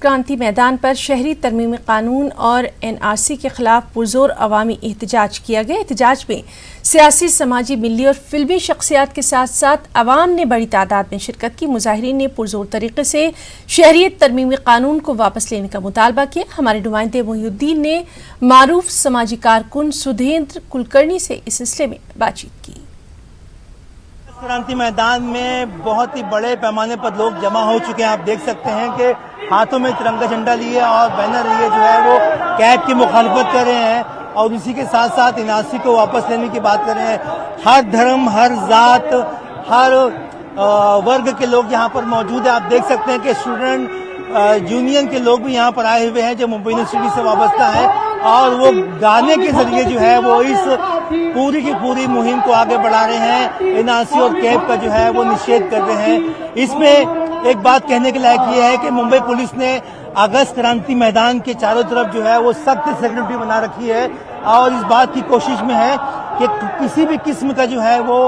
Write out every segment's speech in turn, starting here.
क्रांति मैदान पर शहरी तरमीमी कानून और NRC के खिलाफ पुरजोर अवामी एहतजाज किया गया। एहतजाज में सियासी, समाजी, मिली और फिल्मी शख्सियात के साथ साथ अवाम ने बड़ी तादाद में शिरकत की। मुजाहिरीन ने पुरजोर तरीके से शहरियत तरमीमी कानून को वापस लेने का मुतालबा किया। हमारे नुमाइंदे मोहिउद्दीन ने मारूफ समाजी कारकुन सुधेंद्र कुलकर्णी से इस सिलसिले में बातचीत की। क्रांति मैदान में बहुत ही बड़े पैमाने पर लोग जमा हो चुके हैं। आप देख सकते हैं कि हाथों में तिरंगा झंडा लिए और बैनर लिए जो है वो कैब की मुखालफत कर रहे हैं और इसी के साथ साथ NRC को वापस लेने की बात कर रहे हैं। हर धर्म, हर जात, हर वर्ग के लोग यहाँ पर मौजूद है। आप देख सकते हैं कि स्टूडेंट यूनियन के लोग भी यहाँ पर आए हुए हैं जो मुंबई यूनिवर्सिटी से वाबस्ता है और वो गाने के जरिए जो है वो इस पूरी की पूरी मुहिम को आगे बढ़ा रहे हैं। NRC और कैब का जो है वो निषेध कर रहे हैं। इसमें एक बात कहने के लायक ये है कि मुंबई पुलिस ने अगस्त क्रांति मैदान के चारों तरफ जो है वो सख्त सिक्योरिटी बना रखी है और इस बात की कोशिश में है कि किसी भी किस्म का जो है वो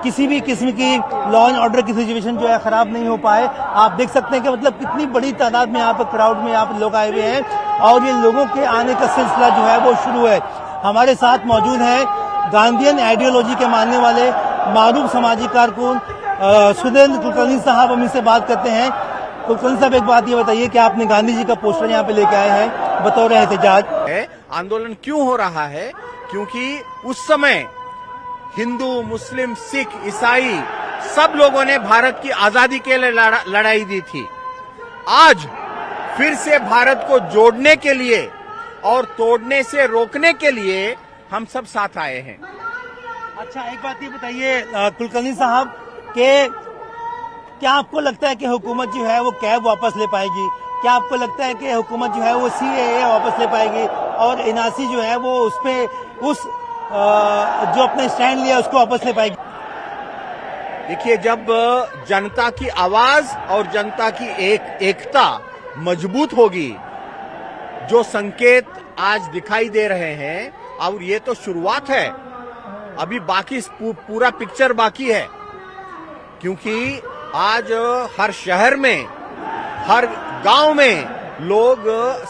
किसी भी किस्म की लॉ एंड ऑर्डर की सिचुएशन जो है खराब नहीं हो पाए। आप देख सकते हैं कि मतलब कितनी बड़ी तादाद में यहाँ पर क्राउड में यहाँ पर लोग आए हुए हैं और ये लोगों के आने का सिलसिला जो है वो शुरू है। हमारे साथ मौजूद हैं गांधीयन आइडियोलॉजी के मानने वाले मारूफ समाजी कारकुन सुधेंद्र कुलकर्णी साहब। हम इनसे बात करते हैं। कुलकर्णी साहब, एक बात ये बताइए कि आपने गांधी जी का पोस्टर यहाँ पे लेके आए हैं बतौर एहतजाज। आंदोलन क्यों हो रहा है? क्योंकि उस समय हिंदू, मुस्लिम, सिख, ईसाई सब लोगों ने भारत की आजादी के लिए लड़ाई दी थी। आज फिर से भारत को जोड़ने के लिए और तोड़ने से रोकने के लिए हम सब साथ आए हैं। अच्छा, एक बात ये बताइए कुलकर्णी साहब कि क्या आपको लगता है कि हुकूमत जो है वो कैब वापस ले पाएगी? क्या आपको लगता है कि हुकूमत जो है वो CAA वापस ले पाएगी और NRC जो है वो उस जो अपने स्टैंड लिया उसको वापस ले पाएगी? देखिए, जब जनता की आवाज और जनता की एकता मजबूत होगी, जो संकेत आज दिखाई दे रहे हैं, और ये तो शुरुआत है, अभी बाकी पूरा पिक्चर बाकी है। क्योंकि आज हर शहर में, हर गांव में लोग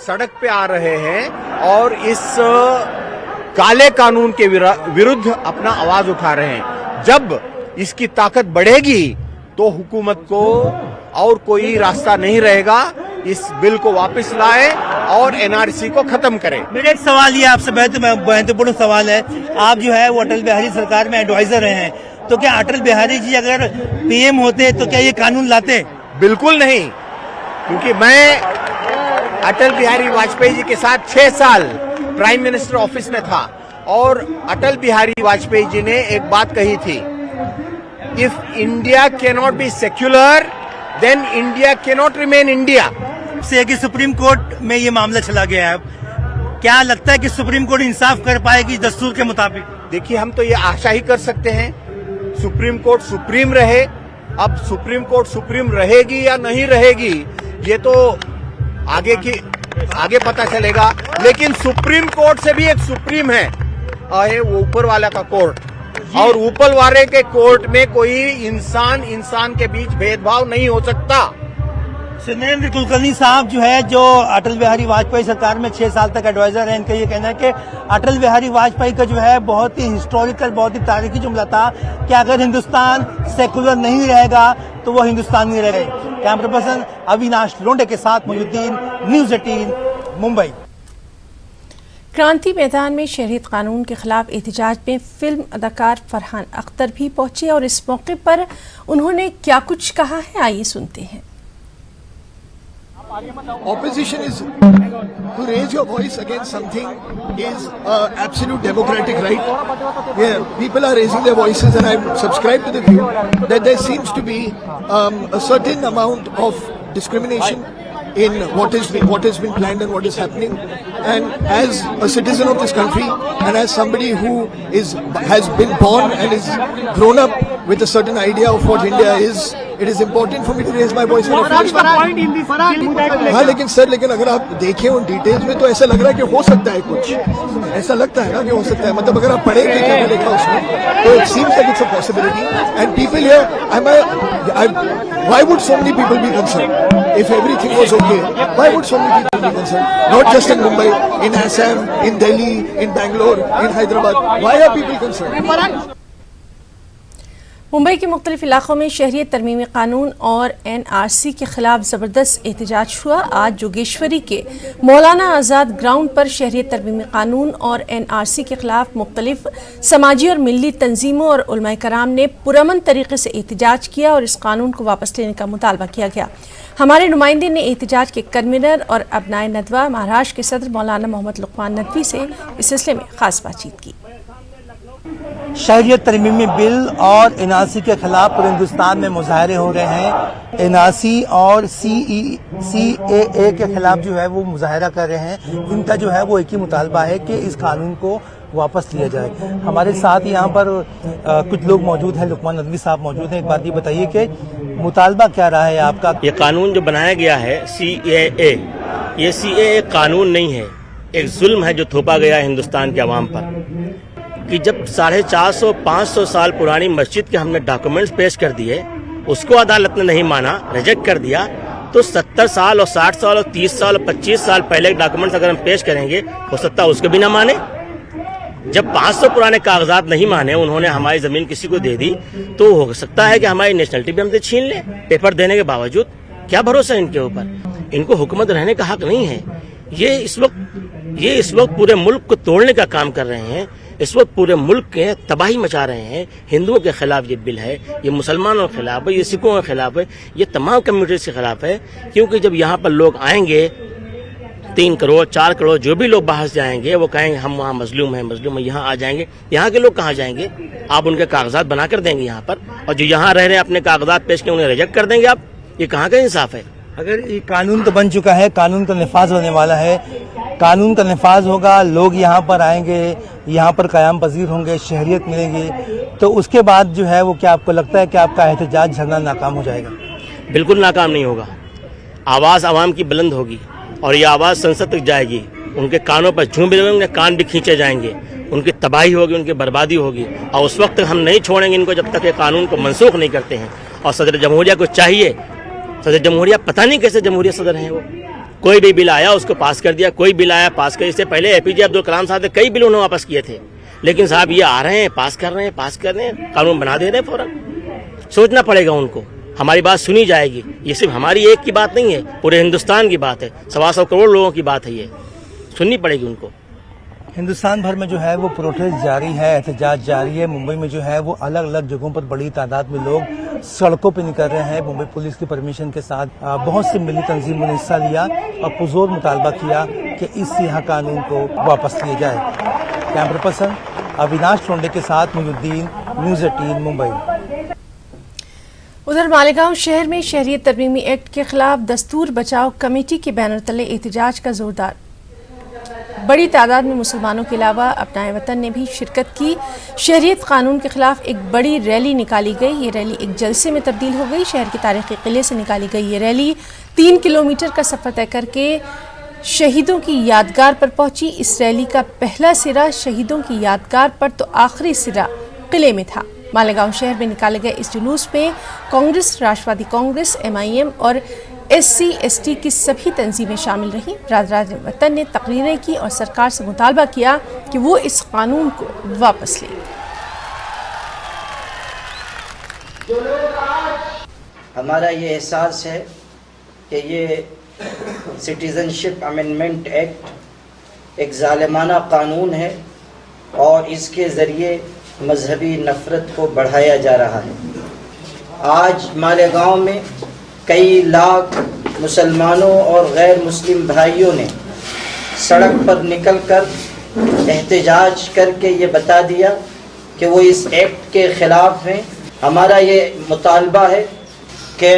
सड़क पे आ रहे हैं और इस काले कानून के विरुद्ध अपना आवाज उठा रहे हैं। जब इसकी ताकत बढ़ेगी तो हुकूमत को और कोई रास्ता नहीं रहेगा। इस बिल को वापस लाए और NRC को खत्म करें। मेरा एक सवाल ये आपसे महत्वपूर्ण सवाल है। आप जो है वो अटल बिहारी सरकार में एडवाइजर रहे हैं, तो क्या अटल बिहारी जी अगर PM होते तो क्या ये कानून लाते? बिल्कुल नहीं, क्योंकि मैं अटल बिहारी वाजपेयी जी के साथ 6 साल प्राइम मिनिस्टर ऑफिस में था और अटल बिहारी वाजपेयी जी ने एक बात कही थी, if India can not be secular then India can not remain India. से कि सुप्रीम कोर्ट में ये मामला चला गया है, क्या लगता है कि सुप्रीम कोर्ट इंसाफ कर पाएगी दस्तूर के मुताबिक? देखिए, हम तो ये आशा ही कर सकते हैं सुप्रीम कोर्ट सुप्रीम रहे। अब सुप्रीम कोर्ट सुप्रीम रहेगी या नहीं रहेगी ये तो आगे पता चलेगा, लेकिन सुप्रीम कोर्ट से भी एक सुप्रीम है वो ऊपर वाला का कोर्ट, और ऊपर वाले के कोर्ट में कोई इंसान के बीच भेदभाव नहीं हो सकता। सुधेंद्र कुलकर्णी साहब जो है, जो अटल बिहारी वाजपेयी सरकार में 6 साल तक एडवाइजर है, इनका ये कहना है कि अटल बिहारी वाजपेयी का जो है बहुत ही हिस्टोरिकल, बहुत ही तारीखी जुमला था कि अगर हिंदुस्तान सेकुलर नहीं रहेगा तो वो हिंदुस्तान नहीं रहेगा। कैमरा पर्सन अविनाश लोंडे के साथ मोहिउद्दीन, न्यूज़ 18 मुंबई। क्रांति मैदान में शहरियत कानून के खिलाफ एहतजाज में फिल्म अदाकार फरहान अख्तर भी पहुंचे और इस मौके पर उन्होंने क्या कुछ कहा है, आइए सुनते हैं। Opposition is to raise your voice against something is absolute democratic right. Yeah, people are raising their voices, and I subscribe to the view that there seems to be a certain amount of discrimination in what has been planned and what is happening. And as a citizen of this country, and as somebody who has been born and is grown up with a certain idea of what India is, It is important for me to raise my voice. हाँ लेकिन sir, लेकिन अगर आप देखें उन details में तो ऐसा लग रहा है कि हो सकता है कुछ, ऐसा लगता है ना कि हो सकता है, मतलब अगर आप पढ़ेंगे क्या लिखा उसमें तो it seems like it's a possibility. And people here, why would so many people be concerned? If everything was okay, why would so many people be concerned? Not just in Mumbai, in Assam, in Delhi, in Bangalore, in Hyderabad. Why are people concerned? Mumbai के मुख्तलिफ इलाकों में शहरियत तरमीमी कानून और NRC के खिलाफ ज़बरदस्त एहतजाज हुआ। आज जोगेश्वरी के मौलाना आज़ाद ग्राउंड पर शहरियत तरमीमी कानून और NRC के खिलाफ मुख्तलिफ समाजी और मिली तंजीमों और उलमाए कराम ने पुरअमन तरीके से एहतजाज किया और इस कानून को वापस लेने का मुतालबा किया गया। हमारे नुमाइंदे ने एहतजाज के कन्वीनर और अबनाए नदवा महाराष्ट्र के सदर मौलाना मोहम्मद लुकमान नदवी से इस सिलसिले में खास बातचीत की। शहरियत तरमीमी बिल और NRC के खिलाफ पूरे हिंदुस्तान में मुजाहरे हो रहे हैं। NRC और CAA के खिलाफ जो है वो मुजाहरा कर रहे हैं। इनका जो है वो एक ही मुतालबा है कि इस कानून को वापस लिया जाए। हमारे साथ यहाँ पर कुछ लोग मौजूद हैं, लुकमान नदवी साहब मौजूद हैं। एक बात ये बताइए कि मुतालबा क्या रहा है आपका? ये कानून जो बनाया गया है CAA, ये CAA कानून नहीं है, एक जुल्म है जो थोपा गया है हिंदुस्तान के अवाम पर कि जब 450-500 साल पुरानी मस्जिद के हमने डॉक्यूमेंट्स पेश कर दिए, उसको अदालत ने नहीं माना, रिजेक्ट कर दिया, तो 70 साल और 60 साल और 30 साल और 25 साल पहले के डॉक्यूमेंट्स अगर हम पेश करेंगे, हो सकता है उसको भी ना माने। जब 500 पुराने कागजात नहीं माने, उन्होंने हमारी जमीन किसी को दे दी, तो हो सकता है कि हमारी नेशनलिटी भी हमसे छीन ले पेपर देने के बावजूद। क्या भरोसा इनके ऊपर? इनको हुकूमत रहने का हक नहीं है। ये इस वक्त पूरे मुल्क को तोड़ने का काम कर रहे हैं। इस वक्त पूरे मुल्क के तबाही मचा रहे हैं। हिंदुओं के खिलाफ ये बिल है, ये मुसलमानों के खिलाफ है, ये सिखों के खिलाफ है, ये तमाम कम्युनिटीज के खिलाफ है। क्योंकि जब यहाँ पर लोग आएंगे 3 करोड़ 4 करोड़ जो भी लोग बाहर से आएंगे, वो कहेंगे हम वहाँ मजलूम है, यहाँ आ जाएंगे। यहाँ के लोग कहाँ जाएंगे? आप उनके कागजात बना कर देंगे यहाँ पर, और जो यहाँ रह रहे हैं अपने कागजात पेश के उन्हें रिजेक्ट कर देंगे आप। ये कहाँ का इंसाफ है? अगर ये कानून तो बन चुका है, कानून का नफाज होने वाला है, कानून का नफाज होगा, लोग यहाँ पर आएंगे, यहाँ पर क़याम पजीर होंगे, शहरियत मिलेंगी, तो उसके बाद जो है वो क्या आपको लगता है कि आपका एहतजाज झरना नाकाम हो जाएगा? बिल्कुल नाकाम नहीं होगा। आवाज़ आवाम की बुलंद होगी और ये आवाज़ संसद तक जाएगी। उनके कानों पर झूम भी लगेंगे, कान भी खींचे जाएंगे, उनकी तबाही होगी, उनकी बर्बादी होगी। और उस वक्त तक हम नहीं छोड़ेंगे इनको जब तक ये कानून को मनसूख नहीं करते हैं। और सदर जमहूरिया को चाहिए, सदर जमहूरिया पता नहीं कैसे जमहूरिया सदर हैं वो, कोई भी बिल आया उसको पास कर दिया, कोई बिल आया पास कर। इससे पहले APJ अब्दुल कलाम साहब ने कई बिल उन्होंने वापस किए थे, लेकिन साहब ये आ रहे हैं, पास कर रहे हैं, कानून बना दे रहे हैं फौरन। सोचना पड़ेगा उनको, हमारी बात सुनी जाएगी। ये सिर्फ हमारी एक की बात नहीं है, पूरे हिंदुस्तान की बात है, 125 करोड़ लोगों की बात है, ये सुननी पड़ेगी उनको। हिंदुस्तान भर में जो है वो प्रोटेस्ट जारी है, एहतजाज जारी है। मुंबई में जो है वो अलग अलग जगहों पर बड़ी तादाद में लोग सड़कों पर निकल रहे हैं। मुंबई पुलिस की परमिशन के साथ बहुत सी मिली तंजीमों ने हिस्सा लिया और पुरजोर मुतालबा किया कि इस यहाँ कानून को वापस लिया जाए। कैमरा पर्सन अविनाश टोंडे के साथ मुजुद्दीन, न्यूज़ 18 मुंबई। उधर मालेगांव शहर में शहरियत तरमीमी एक्ट के खिलाफ दस्तूर बचाओ कमेटी के बैनर तले एहतजाज का जोरदार। बड़ी तादाद में मुसलमानों के अलावा अपनाए वतन ने भी शिरकत की। शहरियत कानून के खिलाफ एक बड़ी रैली निकाली गई। ये रैली एक जलसे में तब्दील हो गई। शहर के तारीखी किले से निकाली गई ये रैली 3 किलोमीटर का सफ़र तय करके शहीदों की यादगार पर पहुंची। इस रैली का पहला सिरा शहीदों की यादगार पर तो आखिरी सिरा किले में था। मालेगांव शहर में निकाले गए इस जुलूस में कांग्रेस, राष्ट्रवादी कांग्रेस, MIM और SC/ST की सभी तंजीमें शामिल रहीं। राज वतन ने तकरीरें की और सरकार से मुतालबा किया कि वो इस कानून को वापस ले। हमारा ये एहसास है कि ये सिटीजनशिप अमेंडमेंट एक्ट एक जालिमाना कानून है और इसके ज़रिए मजहबी नफ़रत को बढ़ाया जा रहा है। आज मालेगांव में कई लाख मुसलमानों और गैर मुस्लिम भाइयों ने सड़क पर निकलकर एहतजाज करके ये बता दिया कि वो इस एक्ट के ख़िलाफ़ हैं। हमारा ये मुतालबा है कि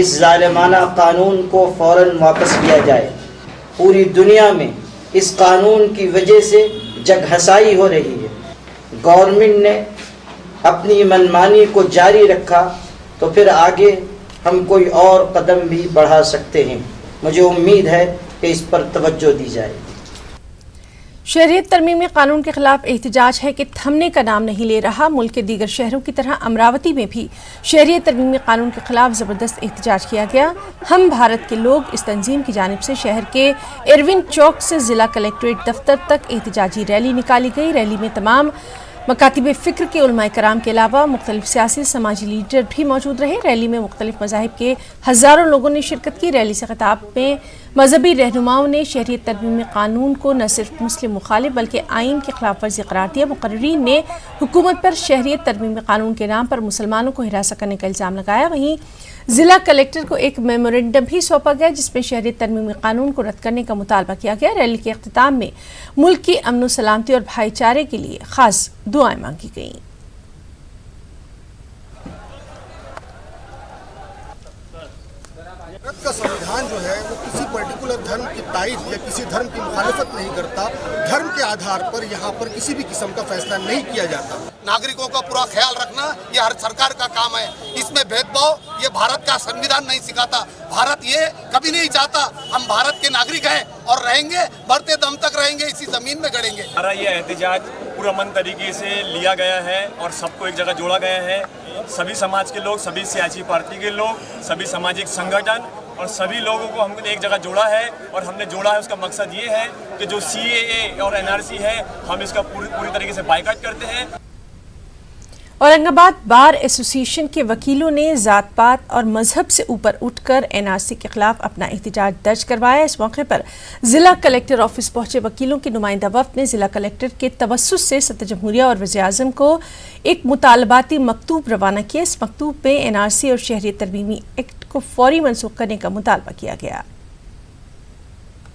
इस ज़ालिमाना कानून को फ़ौरन वापस लिया जाए। पूरी दुनिया में इस कानून की वजह से जगहसाई हो रही है। गवर्नमेंट ने अपनी मनमानी को जारी रखा तो फिर आगे हम कोई और कदम भी बढ़ा सकते हैं। मुझे उम्मीद है कि इस पर तवज्जो दी जाए। शहरियत तरमीमी कानून के खिलाफ एहतजाज है कि थमने का नाम नहीं ले रहा। मुल्क के दीगर शहरों की तरह अमरावती में भी शहरियत तरमीमी कानून के खिलाफ ज़बरदस्त एहतजाज किया गया। हम भारत के लोग इस तंजीम की जानिब से शहर के इरविन चौक से ज़िला कलेक्ट्रेट दफ्तर तक एहतजाजी रैली निकाली गई। रैली में तमाम मकातिब फ़िक्र के उलमाए कराम के अलावा मुख्तलिफ सियासी समाजी लीडर भी मौजूद रहे। रैली में मुख्तलिफ मज़ाहिब के हज़ारों लोगों ने शिरकत की। रैली से खिताब में मजहबी रहनुमाओं ने शहरियत तरमीमी कानून को न सिर्फ मुस्लिम मुखालिफ बल्कि आइन की खिलाफ वर्जी करार दिया। मुकर्रीरीन ने हुकूमत पर शहरियत तरमीमी कानून के नाम पर मुसलमानों को हिरासा करने का इल्ज़ाम लगाया। वहीं ज़िला कलेक्टर को एक मेमोरेंडम भी सौंपा गया जिसमें शहरियत तरमीमी कानून को रद्द करने का मुतालबा किया गया। रैली के अख्तिताम में मुल्क की अमन सलामती और भाईचारे के लिए खास दुआएं मांगी गईं। भारत का संविधान जो है वो किसी पर्टिकुलर धर्म की तारीफ या किसी धर्म की मुखालिफत नहीं करता। धर्म के आधार पर यहाँ पर किसी भी किस्म का फैसला नहीं किया जाता। नागरिकों का पूरा ख्याल रखना ये हर सरकार का काम है। इसमें भेदभाव ये भारत का संविधान नहीं सिखाता। भारत ये कभी नहीं चाहता। हम भारत के नागरिक हैं और रहेंगे, बढ़ते दम तक रहेंगे, इसी जमीन में गड़ेंगे। हमारा ये एहतजाज पुरअमन तरीके से लिया गया है और सबको एक जगह जोड़ा गया है। सभी समाज के लोग, सभी सियासी पार्टी के लोग, सभी सामाजिक संगठन और सभी लोगों को हमने एक जगह जोड़ा है। और हमने जोड़ा है उसका मकसद ये है कि जो CAA और NRC है हम इसका पूरी तरीके से बाइकआउट करते हैं। औरंगाबाद बार एसोसिएशन के वकीलों ने जात पात और मजहब से ऊपर उठकर NRC के खिलाफ अपना एहतजाज दर्ज करवाया। इस मौके पर जिला कलेक्टर ऑफिस पहुंचे वकीलों की नुमाइंदा वफ्द ने जिला कलेक्टर के तवस्सुस से सदर जमहूरिया और वज़ीर आज़म को एक मुतालबाती मकतूब रवाना किया। इस मकतूब में NRC और शहरियत तरमीमी एक्ट को फौरी मनसूख करने का मुतालबा किया गया।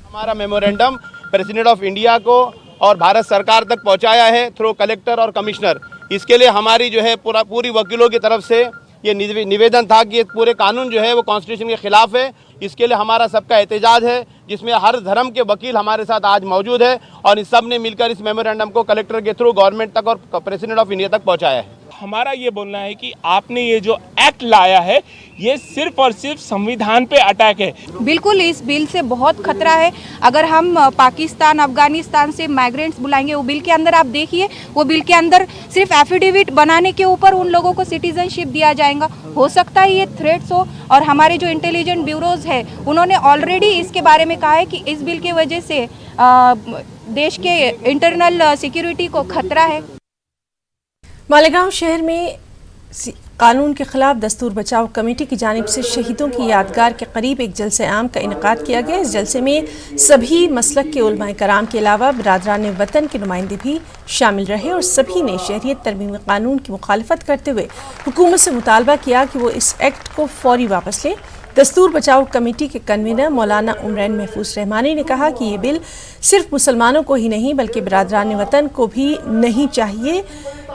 हमारा मेमोरेंडम प्रेसिडेंट ऑफ इंडिया को और भारत सरकार तक पहुंचाया है थ्रू कलेक्टर और कमिश्नर। इसके लिए हमारी जो है पूरी वकीलों की तरफ से ये निवेदन था कि ये पूरे कानून जो है वो कॉन्स्टिट्यूशन के खिलाफ है। इसके लिए हमारा सबका एहतजाज है जिसमें हर धर्म के वकील हमारे साथ आज मौजूद है और इस सब ने मिलकर इस मेमोरेंडम को कलेक्टर के थ्रू गवर्नमेंट तक और प्रेसिडेंट ऑफ इंडिया तक पहुंचाया है। हमारा ये बोलना है कि आपने ये जो एक्ट लाया है ये सिर्फ और सिर्फ संविधान पे अटैक है। बिल्कुल इस बिल से बहुत खतरा है। अगर हम पाकिस्तान अफगानिस्तान से माइग्रेंट्स बुलाएंगे, वो बिल के अंदर आप देखिए, वो बिल के अंदर सिर्फ एफिडेविट बनाने के ऊपर उन लोगों को सिटीजनशिप दिया जाएगा। हो सकता है ये थ्रेट्स हो और हमारे जो इंटेलिजेंट ब्यूरोज है उन्होंने ऑलरेडी इसके बारे में कहा है कि इस बिल की वजह से देश के इंटरनल सिक्योरिटी को खतरा है। मालेगांव शहर में कानून के खिलाफ दस्तूर बचाओ कमेटी की जानिब से शहीदों की यादगार के करीब एक जलसे आम का इनेकाद किया गया। इस जलसे में सभी मसलक के उलमाए कराम के अलावा बिरादरान वतन के नुमाइंदे भी शामिल रहे और सभी ने शहरियत तरमीमी कानून की मुखालफत करते हुए हुकूमत से मुतालबा किया कि वो इस एक्ट को फौरी वापस ले। दस्तूर बचाओ कमेटी के कन्वीनर मौलाना उमरैन महफूज रहमानी ने कहा कि ये बिल सिर्फ मुसलमानों को ही नहीं बल्कि बिरादरान वतन को भी नहीं चाहिए।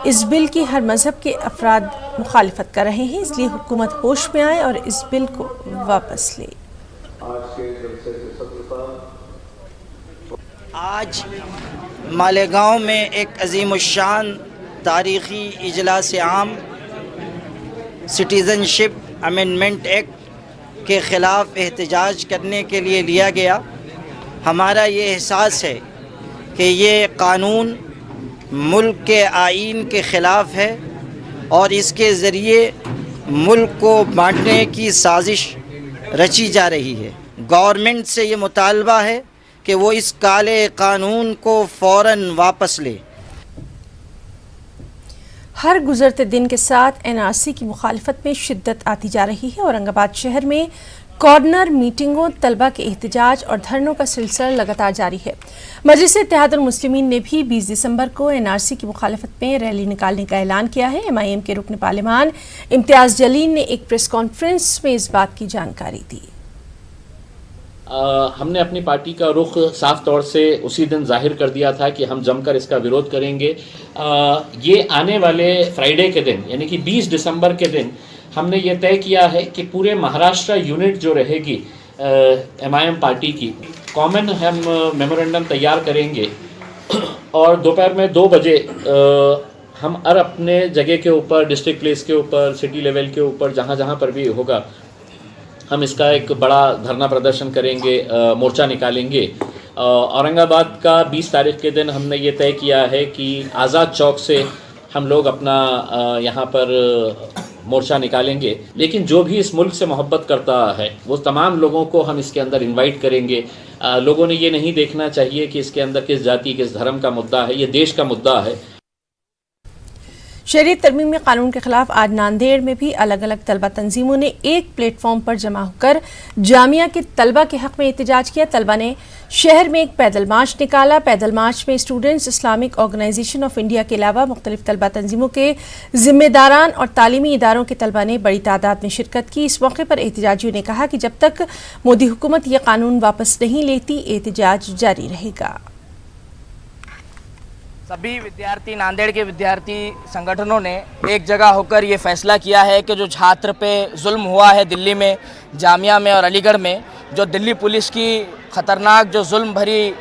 इस बिल की हर मजहब के अफराद मुखालिफत कर रहे हैं, इसलिए हुकूमत होश में आए और इस बिल को वापस ले। आज मालेगांव में एक अजीमुशान तारीख़ी इजलास आम सिटीज़नशिप अमेंडमेंट एक्ट के ख़िलाफ़ एहतजाज करने के लिए लिया गया। हमारा ये एहसास है कि ये कानून मुल्क के आइन के ख़िलाफ़ है और इसके ज़रिए मुल्क को बांटने की साजिश रची जा रही है। गवर्नमेंट से ये मुतालबा है कि वो इस काले कानून को फ़ौरन वापस ले। हर गुजरते दिन के साथ NRC की मुखालफत में शिद्दत आती जा रही है। औरंगाबाद शहर में कॉर्नर मीटिंगों, तलबा के एहतजाज और धरनों का सिलसिला लगातार जारी है। मजलिस इत्तेहादुल मुस्लिमीन ने भी 20 दिसंबर को NRC की मुखालफत में रैली निकालने का ऐलान किया है। MIM के रुकन पार्लिमान इम्तियाज़ जलील ने एक प्रेस कॉन्फ्रेंस में इस बात की जानकारी दी। हमने अपनी पार्टी का रुख साफ तौर से उसी दिन जाहिर कर दिया था कि हम जमकर इसका विरोध करेंगे। ये आने वाले फ्राइडे के दिन यानी कि 20 दिसंबर के दिन हमने ये तय किया है कि पूरे महाराष्ट्र यूनिट जो रहेगी MIM पार्टी की, कॉमन हम मेमोरेंडम तैयार करेंगे और दोपहर में 2 बजे हम अपने जगह के ऊपर, डिस्ट्रिक्ट प्लेस के ऊपर, सिटी लेवल के ऊपर, जहाँ जहाँ पर भी होगा, हम इसका एक बड़ा धरना प्रदर्शन करेंगे, मोर्चा निकालेंगे। औरंगाबाद का 20 तारीख के दिन हमने ये तय किया है कि आज़ाद चौक से हम लोग अपना यहाँ पर मोर्चा निकालेंगे। लेकिन जो भी इस मुल्क से मोहब्बत करता है वो तमाम लोगों को हम इसके अंदर इनवाइट करेंगे। लोगों ने ये नहीं देखना चाहिए कि इसके अंदर किस जाति किस धर्म का मुद्दा है, ये देश का मुद्दा है। शहरी तरमीमी कानून के खिलाफ आज नांदेड़ में भी अलग अलग तलबा तंजीमों ने एक प्लेटफॉर्म पर जमा होकर जामिया के तलबा के हक में एहतजाज किया। तलबा ने शहर में एक पैदल मार्च निकाला। पैदल मार्च में students Islamic organisation of India के अलावा मुख्तलिफ तलबा तंजीमों के जिम्मेदारान और तालीमी इदारों के तलबा ने बड़ी तादाद में शिरकत की। इस मौके पर एहतजाजियों ने कहा कि जब तक मोदी हुकूमत ये कानून वापस नहीं लेती एहतजाज जारी रहेगा। सभी विद्यार्थी, नांदेड़ के विद्यार्थी संगठनों ने एक जगह होकर ये फैसला किया है कि जो छात्र पे जुल्म हुआ है दिल्ली में, जामिया में और अलीगढ़ में, जो दिल्ली पुलिस की ख़तरनाक जो जुल्म भरी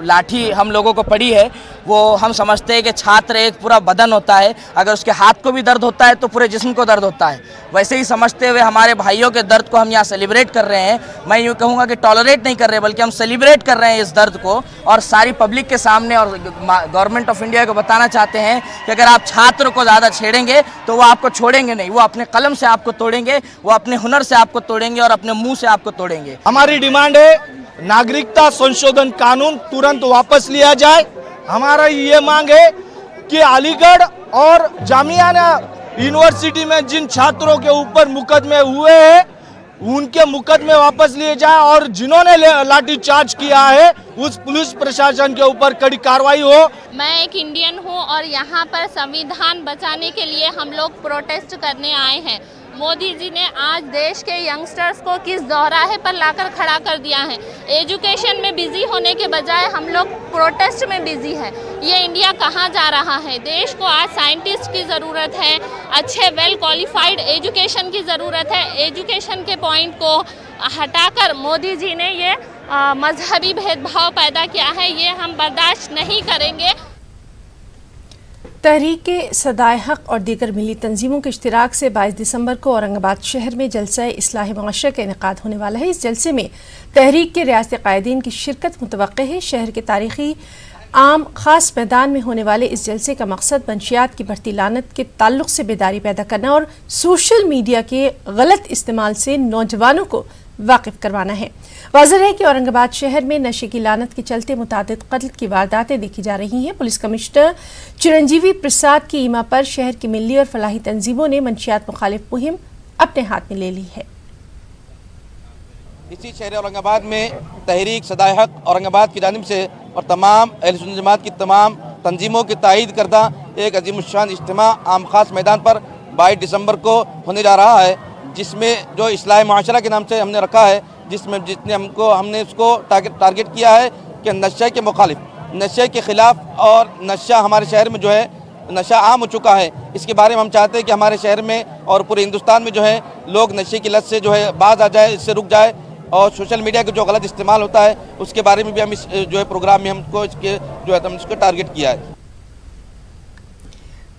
लाठी हम लोगों को पड़ी है, वो हम समझते हैं कि छात्र एक पूरा बदन होता है, अगर उसके हाथ को भी दर्द होता है तो पूरे जिस्म को दर्द होता है। वैसे ही समझते हुए हमारे भाइयों के दर्द को हम यहाँ सेलिब्रेट कर रहे हैं। मैं यूँ कहूँगा कि टॉलरेट नहीं कर रहे बल्कि हम सेलिब्रेट कर रहे हैं इस दर्द को, और सारी पब्लिक के सामने और गवर्नमेंट ऑफ इंडिया को बताना चाहते हैं कि अगर आप छात्र को ज़्यादा छेड़ेंगे तो वो आपको छोड़ेंगे नहीं, वो अपने कलम से आपको तोड़ेंगे, वो अपने हुनर से आपको तोड़ेंगे और अपने मुँह से आपको तोड़ेंगे। हमारी डिमांड है नागरिकता संशोधन कानून तुरंत वापस लिया जाए। हमारा ये मांग है कि अलीगढ़ और जामिया यूनिवर्सिटी में जिन छात्रों के ऊपर मुकदमे हुए हैं उनके मुकदमे वापस लिए जाए, और जिन्होंने लाठी चार्ज किया है उस पुलिस प्रशासन के ऊपर कड़ी कार्रवाई हो। मैं एक इंडियन हूं और यहां पर संविधान बचाने के लिए हम लोग प्रोटेस्ट करने आए हैं। मोदी जी ने आज देश के यंगस्टर्स को किस दोहराहे पर लाकर खड़ा कर दिया है। एजुकेशन में बिजी होने के बजाय हम लोग प्रोटेस्ट में बिजी है। ये इंडिया कहाँ जा रहा है? देश को आज साइंटिस्ट की ज़रूरत है, अच्छे वेल क्वालिफाइड एजुकेशन की ज़रूरत है। एजुकेशन के पॉइंट को हटाकर मोदी जी ने ये मजहबी भेदभाव पैदा किया है, ये हम बर्दाश्त नहीं करेंगे। तहरीक सदाए हक और दीगर मिली तंजीमों के इश्तिराक से 22 दिसंबर को औरंगाबाद शहर में जलसा इस्लाह मुआशरा का इनेकाद होने वाला है। इस जलसे में तहरीक के रियासती कायदीन की शिरकत मुतवक्के है। शहर के तारीखी आम खास मैदान में होने वाले इस जलसे का मकसद मंशियात की बढ़ती लानत के ताल्लुक से बेदारी पैदा करना और सोशल मीडिया के गलत इस्तेमाल से नौजवानों को वाकिफ करवाना है। वाज़ेह है कि औरंगाबाद शहर में नशे की लानत के चलते मुतादिद कत्ल की वारदातें देखी जा रही हैं। पुलिस कमिश्नर चिरंजीवी प्रसाद की ईमा पर शहर की मिली और फलाही तंजीमों ने मंशियात मुखालिफ मुहिम अपने हाथ में ले ली है। इसी शहर औरंगाबाद में तहरीक सदाए हक औरंगाबाद की जानिब से और तमाम अहले सुन्नत जमात की तमाम तंजीमों की तायीद करदा एक अजीमुश्शान इज्तिमा आम खास मैदान पर 22 दिसंबर को होने जा रहा है, जिसमें जो इस्लाह मुआशरा के नाम से हमने रखा है, जिसमें हमने उसको टारगेट किया है कि नशे के मुखालिफ, नशे के ख़िलाफ़, और नशा हमारे शहर में जो है नशा आम हो चुका है। इसके बारे में हम चाहते हैं कि हमारे शहर में और पूरे हिंदुस्तान में जो है लोग नशे की लत से जो है बाज आ जाए, इससे रुक जाए, और सोशल मीडिया का जो गलत इस्तेमाल होता है उसके बारे में भी हम इस जो है प्रोग्राम में हमको इसके जो है हम इसको टारगेट किया है।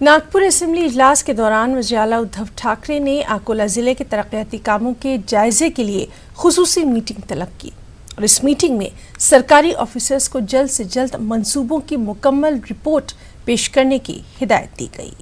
नागपुर असेंबली इजलास के दौरान वज़ीर आला उद्धव ठाकरे ने अकोला ज़िले के तरक्याती कामों के जायजे के लिए खुसूसी मीटिंग तलब की और इस मीटिंग में सरकारी ऑफिसर्स को जल्द से जल्द मंसूबों की मुकम्मल रिपोर्ट पेश करने की हिदायत दी गई।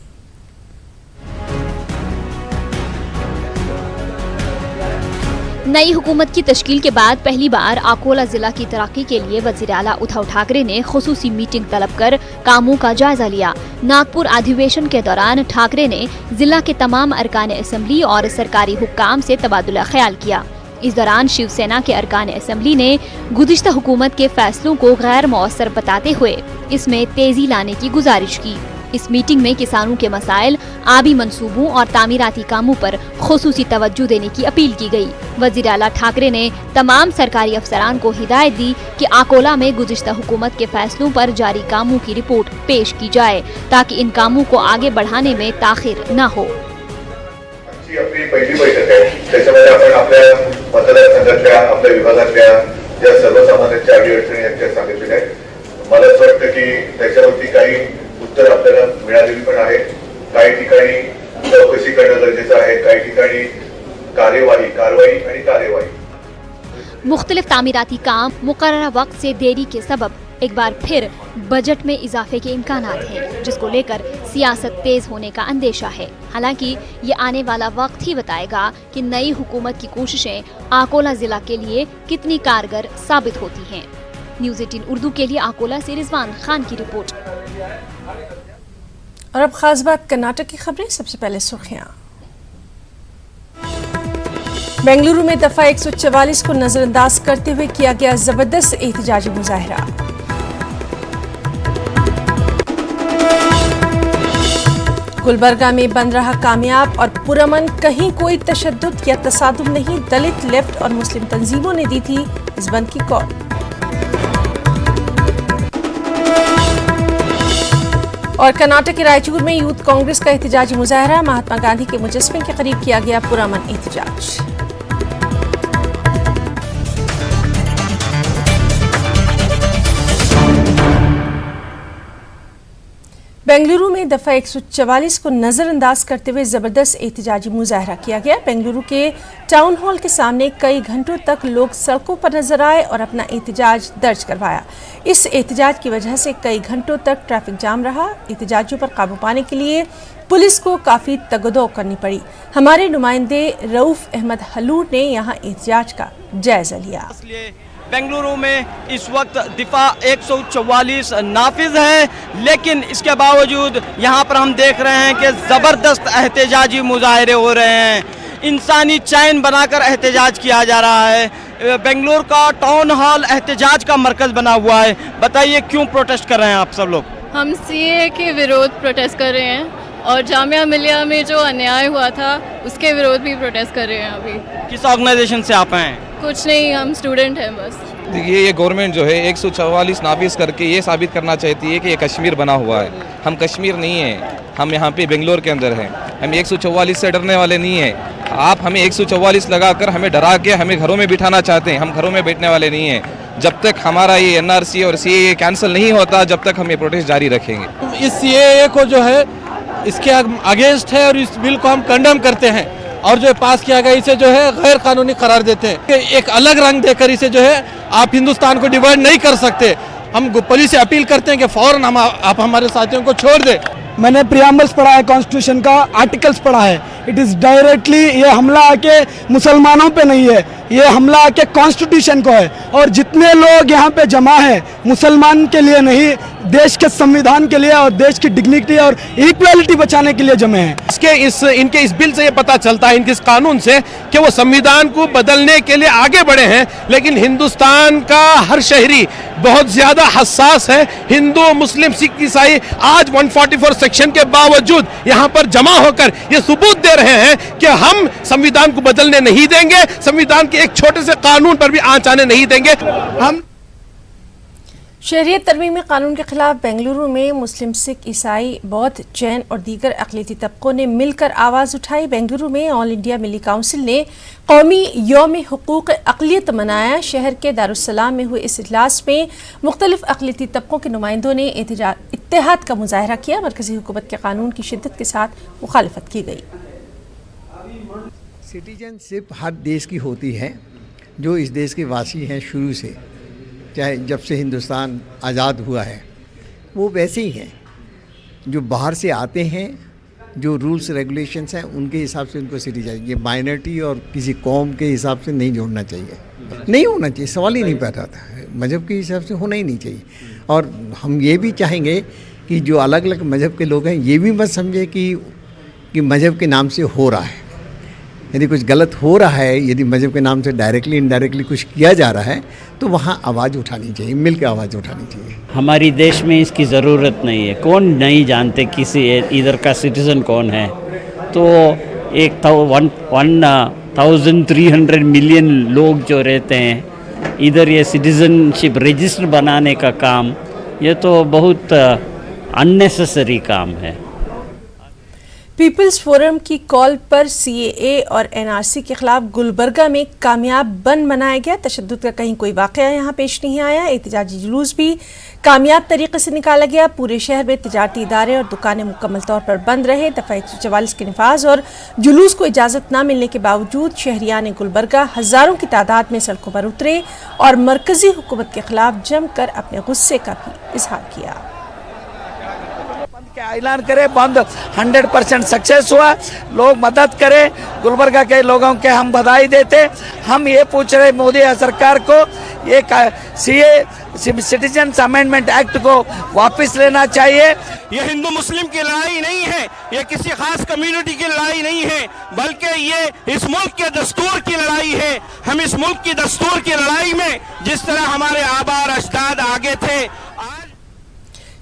नई हुकूमत की तश्कील के बाद पहली बार अकोला जिला की तरक्की के लिए वज़ीर आला उद्धव ठाकरे ने खुसूसी मीटिंग तलब कर कामों का जायजा लिया। नागपुर अधिवेशन के दौरान ठाकरे ने जिला के तमाम अरकान असेंबली और सरकारी हुक्काम से तबादुला ख्याल किया। इस दौरान शिवसेना के अरकान असेंबली ने गुज़िश्ता हुकूमत के फैसलों को गैर मौसर बताते हुए इसमें तेजी लाने की गुजारिश की। इस मीटिंग में किसानों के मसाइल, आबी मंसूबों और तामीराती कामों पर खुसूसी तवज्जो देने की अपील की गई। वज़ीर आला ठाकरे ने तमाम सरकारी अफसरान को हिदायत दी कि अकोला में गुज़िश्ता हुकूमत के फैसलों पर जारी कामों की रिपोर्ट पेश की जाए ताकि इन कामों को आगे बढ़ाने में ताखिर न हो। आपली पहिली बैठक आहे, त्याच्यामध्ये आपण आपल्या मतदारसंघातल्या आपल्या विभागातल्या ज्या सर्वसामान्यांच्या अडीअडचणी यांच्या सांगितलेल्या आहेत। मला असं वाटतं की त्याच्यावरती काही उत्तर आपल्याला मिळालेली पण आहे। काही ठिकाणी चौकशी करणं गरजेचं आहे, काही ठिकाणी कारवाई आणि कार्यवाही। मुख्तलिफ तामीराती काम मुकर्ररा वक्त से देरी के सबब एक बार फिर बजट में इजाफे के इम्कानात हैं, जिसको लेकर सियासत तेज होने का अंदेशा है। हालांकि ये आने वाला वक्त ही बताएगा कि नई हुकूमत की कोशिशें आकोला जिला के लिए कितनी कारगर साबित होती हैं। न्यूज़ 18 उर्दू के लिए आकोला से रिजवान खान की रिपोर्ट। और अब खास बात कर्नाटक की खबरें। सबसे पहले सुर्खियां। बेंगलुरु में दफा 144 को नजरअंदाज करते हुए किया गया जबरदस्त एहतजाजी मुजाहरा। गुलबर्गा में बन रहा कामयाब और पुरअमन, कहीं कोई तशद्दुद या तसादुम नहीं। दलित, लेफ्ट और मुस्लिम तंजीमों ने दी थी इस बंद की कॉल। और कर्नाटक के रायचूर में यूथ कांग्रेस का एहतजाजी मुजाहरा। महात्मा गांधी के मुजस्समे के करीब किया गया पुरअमन एहतजाज। बेंगलुरु में दफा 144 को नजरअंदाज करते हुए जबरदस्त एहतजाजी मुजाहरा किया गया। बेंगलुरु के टाउन हॉल के सामने कई घंटों तक लोग सड़कों पर नजर आए और अपना एहतजाज दर्ज करवाया। इस एहतजाज की वजह से कई घंटों तक ट्रैफिक जाम रहा। एहतजाजियों पर काबू पाने के लिए पुलिस को काफी तगदो करनी पड़ी। हमारे नुमाइंदे रऊफ अहमद हलूर ने यहाँ एहतजाज का जायजा लिया। बेंगलुरु में इस वक्त दिफा 144 नाफिज है, लेकिन इसके बावजूद यहाँ पर हम देख रहे हैं कि ज़बरदस्त एहतजाजी मुजाहरे हो रहे हैं। इंसानी चैन बनाकर एहतजाज किया जा रहा है। बेंगलुरु का टाउन हॉल एहतजाज का मरकज़ बना हुआ है। बताइए क्यों प्रोटेस्ट कर रहे हैं आप सब लोग? हम सीए के विरोध प्रोटेस्ट कर रहे हैं और जामिया मिलिया में जो अन्याय हुआ था उसके विरोध भी प्रोटेस्ट कर रहे हैं। अभी किस ऑर्गेनाइजेशन से आप हैं? कुछ नहीं, हम स्टूडेंट हैं बस। देखिए, ये गवर्नमेंट जो है 144 नाफिज करके ये साबित करना चाहती है कि ये कश्मीर बना हुआ है। हम कश्मीर नहीं है, हम यहाँ पे बेंगलोर के अंदर हैं। हम 144 से डरने वाले नहीं हैं। आप हमें 144 लगाकर हमें डरा के हमें घरों में बिठाना चाहते हैं। हम घरों में बैठने वाले नहीं हैं। जब तक हमारा ये एनआरसी और सीएए कैंसिल नहीं होता, जब तक हम ये प्रोटेस्ट जारी रखेंगे। इस सीएए को जो है इसके अगेंस्ट है और इस बिल को हम कंडेम करते हैं और जो पास किया गया इसे जो है गैर कानूनी करार देते हैं। एक अलग रंग देकर इसे जो है आप हिंदुस्तान को डिवाइड नहीं कर सकते। हम पुलिस से अपील करते हैं कि फौरन आप हमारे साथियों को छोड़ दें। मैंने प्रियम्बल्स पढ़ा है, कॉन्स्टिट्यूशन का आर्टिकल्स पढ़ा है। इट इज़ डायरेक्टली ये हमला आके मुसलमानों पे नहीं है, ये हमला आके कॉन्स्टिट्यूशन को है। और जितने लोग यहाँ पे जमा हैं मुसलमान के लिए नहीं, देश के संविधान के लिए और देश की डिग्निटी और इक्वालिटी बचाने के लिए जमे हैं। इनके इस बिल से ये पता चलता है, इनके इस कानून से, कि वो संविधान को बदलने के लिए आगे बढ़े हैं। लेकिन हिंदुस्तान का हर शहरी बहुत ज्यादा हसास है। हिंदू, मुस्लिम, सिख, ईसाई आज 144 सेक्शन के बावजूद यहाँ पर जमा होकर ये सबूत दे रहे हैं कि हम संविधान को बदलने नहीं देंगे, संविधान के एक छोटे से कानून पर भी आंच आने नहीं देंगे। हम शहरियत तरमीमी कानून के खिलाफ बेंगलुरु में मुस्लिम, सिख, ईसाई, बौद्ध, जैन और दीगर अक़लियती तबकों ने मिलकर आवाज़ उठाई। बेंगलुरु में ऑल इंडिया मिली काउंसिल ने कौमी यौम हुकूक अक़लियत मनाया। शहर के दारुस्सलाम में हुए इस इजलास में मुख्तलिफ अक़लियती तबकों के नुमाइंदों ने इत्तेहाद का मुजाहरा किया। मरकज़ी हुकूमत के कानून की शिद्दत के साथ मुखालफत की गई। सिटीजनशिप हर देश की होती है। जो इस देश के वासी हैं शुरू से, चाहे जब से हिंदुस्तान आज़ाद हुआ है, वो वैसे ही हैं। जो बाहर से आते हैं, जो रूल्स रेगुलेशंस हैं, उनके हिसाब से उनको सिटीजन, ये माइनॉरिटी और किसी कौम के हिसाब से नहीं जोड़ना चाहिए, नहीं होना चाहिए। सवाल ही नहीं पैदा था। मज़हब के हिसाब से होना ही नहीं चाहिए। और हम ये भी चाहेंगे कि जो अलग अलग मज़हब के लोग हैं ये भी मत समझे कि मज़हब के नाम से हो रहा है। यदि कुछ गलत हो रहा है, यदि मज़हब के नाम से डायरेक्टली इनडायरेक्टली कुछ किया जा रहा है, तो वहाँ आवाज़ उठानी चाहिए, मिल के आवाज़ उठानी चाहिए। हमारी देश में इसकी ज़रूरत नहीं है। कौन नहीं जानते किसी इधर का सिटीज़न कौन है। तो 1300 मिलियन लोग जो रहते हैं इधर, ये सिटीज़नशिप रजिस्टर बनाने का काम, ये तो बहुत अननेसेसरी काम है। पीपल्स फोरम की कॉल पर सीएए और एनआरसी के खिलाफ गुलबर्गा में कामयाब बंद मनाया गया। तशद्दुद का कहीं कोई वाकया यहाँ पेश नहीं आया। एहतजाजी जुलूस भी कामयाब तरीके से निकाला गया। पूरे शहर में तिजारती इदारे और दुकानें मुकम्मल तौर पर बंद रहे। दफ़ा 144 के नफाज और जुलूस को इजाज़त न मिलने के बावजूद शहरियान गुलबर्गा हज़ारों की तादाद में सड़कों पर उतरे और मरकजी हुकूमत के खिलाफ जमकर अपने गुस्से का भी इजहार किया। ऐलान करे, बंद 100% सक्सेस हुआ। लोग मदद करें, गुलबर्गा के लोगों के हम बधाई देते। हम ये पूछ रहे मोदी सरकार को, ये सीए सिटीजन अमेंडमेंट एक्ट को वापस लेना चाहिए। ये हिंदू मुस्लिम की लड़ाई नहीं है, ये किसी खास कम्युनिटी की लड़ाई नहीं है, बल्कि ये इस मुल्क के दस्तूर की लड़ाई है। हम इस मुल्क की दस्तूर की लड़ाई में जिस तरह हमारे आबा और अजदाद आगे थे,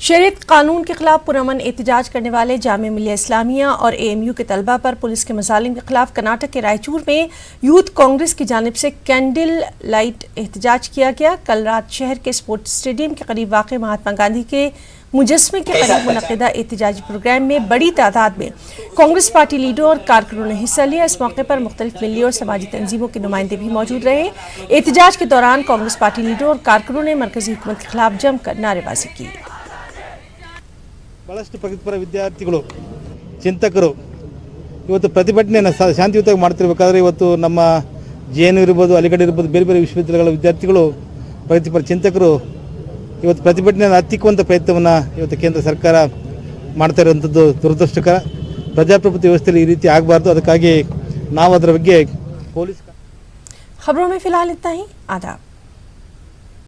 शरीयत कानून के खिलाफ पुरअमन एहतजाज करने वाले जामिया मिलिया इस्लामिया और एएमयू के तलबा पर पुलिस के मजालिम के खिलाफ कर्नाटक के रायचूर में यूथ कांग्रेस की जानिब से कैंडल लाइट एहतजाज किया गया। कल रात शहर के स्पोर्ट्स स्टेडियम के करीब वाक़ महात्मा गांधी के मुजस्मे के करीब मुनक़िदा एहतजाजी प्रोग्राम में बड़ी तादाद में कांग्रेस पार्टी लीडरों और कारकुनों ने हिस्सा लिया। इस मौके पर मुख्तलिफ मिली और समाजी तंजीमों के नुमाइंदे भी मौजूद रहे। एहतजाज के दौरान कांग्रेस पार्टी लीडरों और कारकुनों ने मरकजी हुकूमत के खिलाफ जमकर नारेबाजी की। ಬಹಳಷ್ಟು ಪ್ರಗತಿಪರ ವಿದ್ಯಾರ್ಥಿಗಳು ಚಿಂತಕರು ಇವತ್ತು ಪ್ರತಿಭಟನೆಯನ್ನು ಶಾಂತಿಯುತವಾಗಿ ಮಾಡ್ತಿರಬೇಕಾದ್ರೆ ಇವತ್ತು ನಮ್ಮ ಜೆಎನ್ಯು ಇರ್ಬೋದು, ಅಲಿಗಢ ಇರ್ಬೋದು, ಬೇರೆ ಬೇರೆ ವಿಶ್ವವಿದ್ಯಾಲಯಗಳ ವಿದ್ಯಾರ್ಥಿಗಳು ಪ್ರಗತಿಪರ ಚಿಂತಕರು ಇವತ್ತು ಪ್ರತಿಭಟನೆಯನ್ನು ಹತ್ತಿಕ್ಕುವಂಥ ಪ್ರಯತ್ನವನ್ನು ಇವತ್ತು ಕೇಂದ್ರ ಸರ್ಕಾರ ಮಾಡ್ತಾ ಇರುವಂಥದ್ದು ದುರದೃಷ್ಟಕರ। ಪ್ರಜಾಪ್ರಭುತ್ವ ವ್ಯವಸ್ಥೆಯಲ್ಲಿ ಈ ರೀತಿ ಆಗಬಾರ್ದು, ಅದಕ್ಕಾಗಿ ನಾವು ಅದರ ಬಗ್ಗೆ ಪೊಲೀಸ್ खबरों में फिलहाल इतना ही। आदाब।